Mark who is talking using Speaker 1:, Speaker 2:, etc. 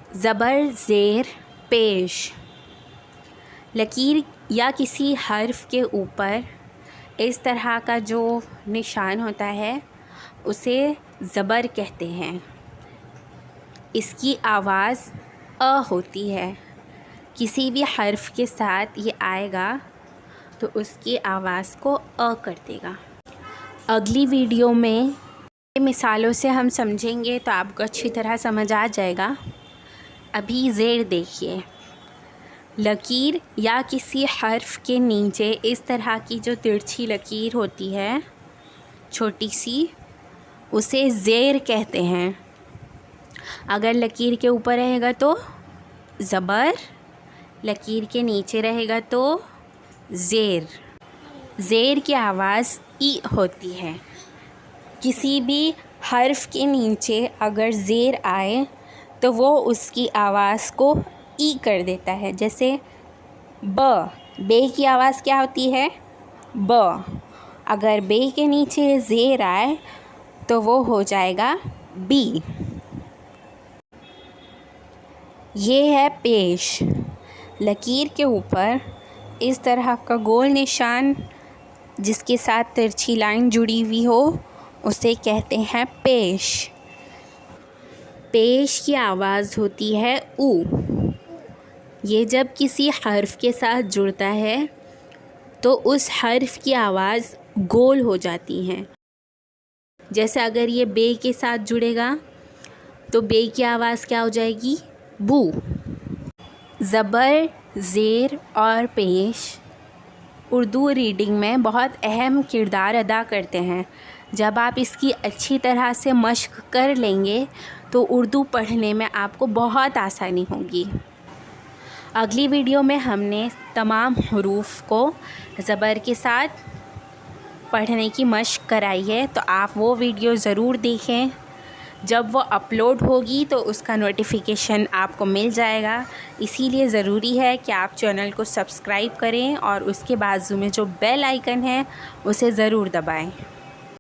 Speaker 1: ज़बर ज़ेर पेश। लकीर या किसी हर्फ के ऊपर इस तरह का जो निशान होता है उसे ज़बर कहते हैं। इसकी आवाज़ अ होती है। किसी भी हर्फ के साथ ये आएगा तो उसकी आवाज़ को अ कर देगा। अगली वीडियो में मिसालों से हम समझेंगे तो आपको अच्छी तरह समझ आ जाएगा। अभी ज़ेर देखिए। लकीर या किसी हर्फ के नीचे इस तरह की जो तिरछी लकीर होती है छोटी सी, उसे ज़ेर कहते हैं। अगर लकीर के ऊपर रहेगा तो ज़बर, लकीर के नीचे रहेगा तो ज़ेर। ज़ेर की आवाज़ ई होती है। किसी भी हर्फ के नीचे अगर ज़ेर आए तो वो उसकी आवाज़ को ई कर देता है। जैसे बे की आवाज़ क्या होती है? ब। अगर बे के नीचे ज़ेर आए तो वो हो जाएगा बी। ये है पेश। लकीर के ऊपर इस तरह का गोल निशान जिसके साथ तिरछी लाइन जुड़ी हुई हो उसे कहते हैं पेश। पेश की आवाज़ होती है ऊ। ये जब किसी हर्फ के साथ जुड़ता है तो उस हर्फ की आवाज़ गोल हो जाती है। जैसे अगर ये बे के साथ जुड़ेगा तो बे की आवाज़ क्या हो जाएगी? बू। ज़बर, ज़ेर और पेश उर्दू रीडिंग में बहुत अहम किरदार अदा करते हैं। जब आप इसकी अच्छी तरह से मश्क कर लेंगे तो उर्दू पढ़ने में आपको बहुत आसानी होगी। अगली वीडियो में हमने तमाम हुरूफ को ज़बर के साथ पढ़ने की मश्क कराई है, तो आप वो वीडियो ज़रूर देखें। जब वो अपलोड होगी तो उसका नोटिफिकेशन आपको मिल जाएगा। इसीलिए ज़रूरी है कि आप चैनल को सब्सक्राइब करें और उसके बाजू में जो बेल आइकन है उसे ज़रूर दबाएं।